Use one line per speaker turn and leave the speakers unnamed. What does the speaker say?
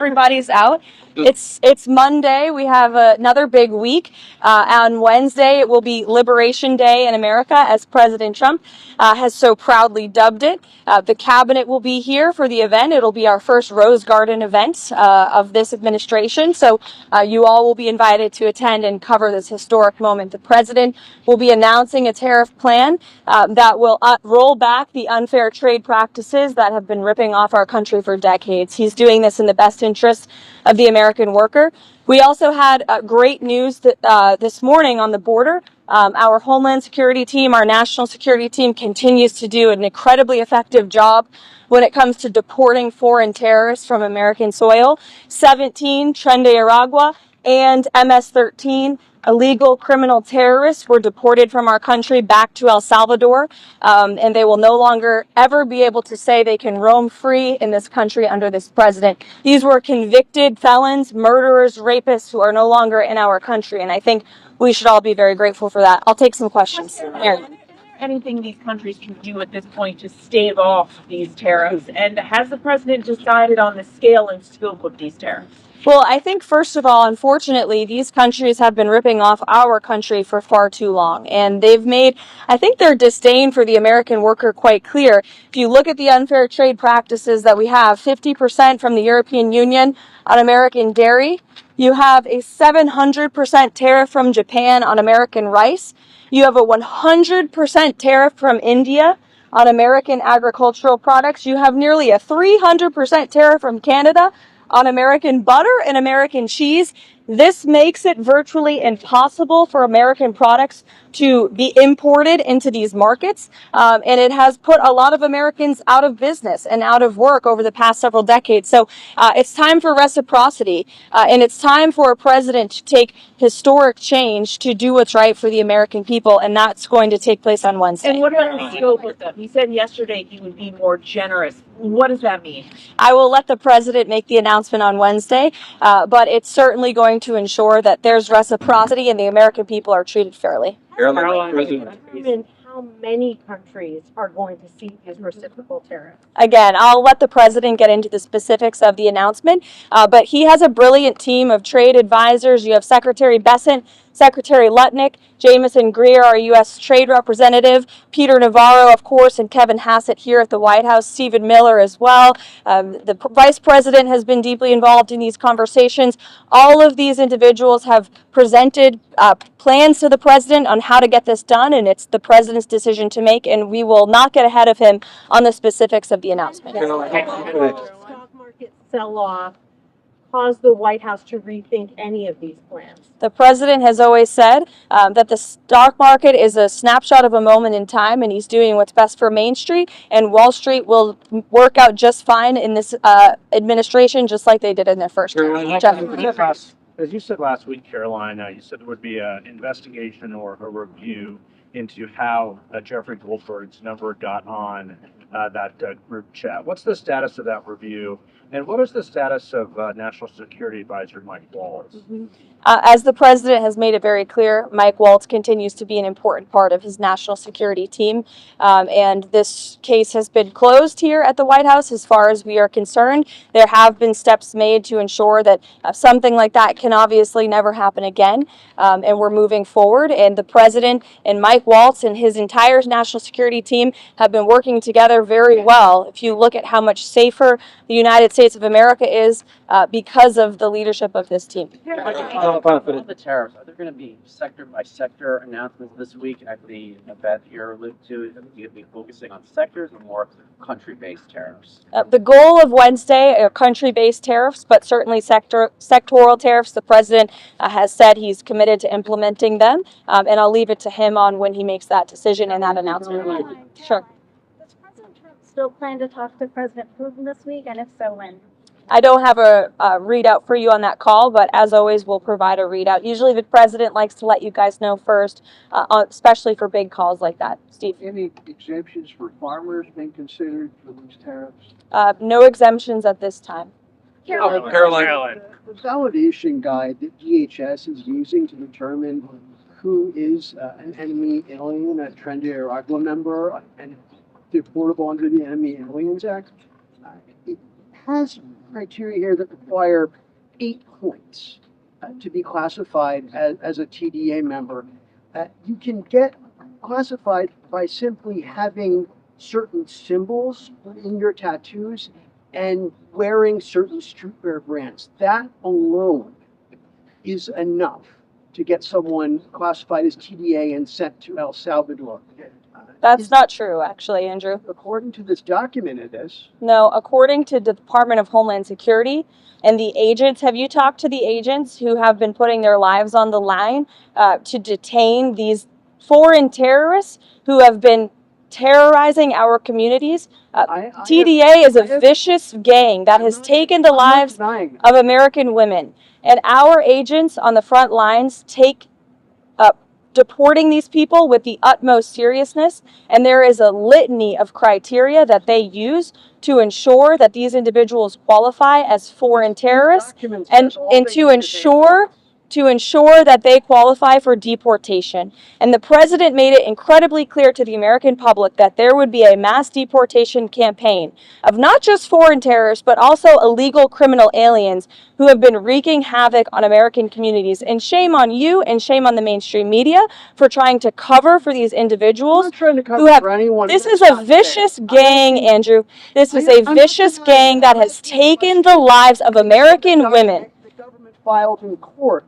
Everybody's out. It's Monday. We have another big week. On Wednesday, it will be Liberation Day in America, as President Trump has so proudly dubbed it. The cabinet will be here for the event. It'll be our first Rose Garden event of this administration. So you all will be invited to attend and cover this historic moment. The president will be announcing a tariff plan that will roll back the unfair trade practices that have been ripping off our country for decades. He's doing this in the best interest of the American worker. We also had great news this morning on the border. Our Homeland Security team, our national security team, continues to do an incredibly effective job when it comes to deporting foreign terrorists from American soil. 17 Tren de Aragua and MS-13 illegal criminal terrorists were deported from our country back to El Salvador, and they will no longer ever be able to say they can roam free in this country under this president. These were convicted felons, murderers, rapists who are no longer in our country, and I think we should all be very grateful for that. I'll take some questions. Mary.
Anything these countries can do at this point to stave off these tariffs? And has the president decided on the scale and scope of these tariffs?
Well, I think, first of all, unfortunately, these countries have been ripping off our country for far too long. And they've made, I think, their disdain for the American worker quite clear. If you look at the unfair trade practices that we have, 50% from the European Union on American dairy. You have a 700% tariff from Japan on American rice. You have a 100% tariff from India on American agricultural products. You have nearly a 300% tariff from Canada on American butter and American cheese. This makes it virtually impossible for American products to be imported into these markets. And it has put a lot of Americans out of business and out of work over the past several decades. So it's time for reciprocity. And it's time for a president to take historic change to do what's right for the American people. And that's going to take place on Wednesday.
And what about the scope of them? He said yesterday he would be more generous. What does that mean?
I will let the president make the announcement on Wednesday, but it's certainly going to ensure that there's reciprocity and the American people are treated fairly.
Caroline, how many countries are going to see these reciprocal tariffs?
Again, I'll let the president get into the specifics of the announcement, but he has a brilliant team of trade advisors. You have Secretary Bessent, Secretary Lutnick, Jamieson Greer, our U.S. Trade Representative, Peter Navarro, of course, and Kevin Hassett here at the White House, Stephen Miller as well. The Vice President has been deeply involved in these conversations. All of these individuals have presented plans to the president on how to get this done, and it's the president's decision to make, and we will not get ahead of him on the specifics of the announcement.
Stock market sell-off caused the White House to rethink any of these plans?
The president has always said that the stock market is a snapshot of a moment in time, and he's doing what's best for Main Street, and Wall Street will work out just fine in this administration, just like they did in their first term.
As you said last week, Caroline, you said there would be an investigation or a review into how Jeffrey Goldberg's number got on that group chat. What's the status of that review? And what is the status of National Security Advisor Mike Waltz?
As the president has made it very clear, Mike Waltz continues to be an important part of his national security team. And this case has been closed here at the White House as far as we are concerned. There have been steps made to ensure that something like that can obviously never happen again. And we're moving forward. And the president and Mike Waltz and his entire national security team have been working together very well. If you look at how much safer the United States of America is because of the leadership of this team.
All the tariffs, are there going to be sector by sector announcements this week at the event you're alluding to? Is it going to be focusing on sectors or more country-based tariffs?
The goal of Wednesday are country-based tariffs, but certainly sectoral tariffs. The president has said he's committed to implementing them, and I'll leave it to him on when he makes that decision and that announcement. Sure.
Does President Trump still plan to talk to President Putin this week, and if so, when?
I don't have a readout for you on that call, but as always, we'll provide a readout. Usually the president likes to let you guys know first, especially for big calls like that. Steve?
Any exemptions for farmers being considered for these tariffs?
No exemptions at this time.
Caroline.
The validation guide that DHS is using to determine who is an enemy alien, a Tren de Aragua member, and deportable under the Enemy Aliens Act, it has criteria here that require 8 points to be classified as a TDA member. You can get classified by simply having certain symbols in your tattoos and wearing certain streetwear brands. That alone is enough to get someone classified as TDA and sent to El Salvador.
That's not true, actually, Andrew.
According to this document, it is.
No, according to the Department of Homeland Security and the agents, have you talked to the agents who have been putting their lives on the line to detain these foreign terrorists who have been terrorizing our communities? TDA is a vicious gang that has taken the lives of American women. And our agents on the front lines take deporting these people with the utmost seriousness, and there is a litany of criteria that they use to ensure that these individuals qualify as foreign terrorists and to ensure that they qualify for deportation. And the president made it incredibly clear to the American public that there would be a mass deportation campaign of not just foreign terrorists, but also illegal criminal aliens who have been wreaking havoc on American communities. And shame on you and shame on the mainstream media for trying to cover for these individuals who have, this is a vicious gang, Andrew. This is a vicious gang that has taken the lives of American women.
The government filed in court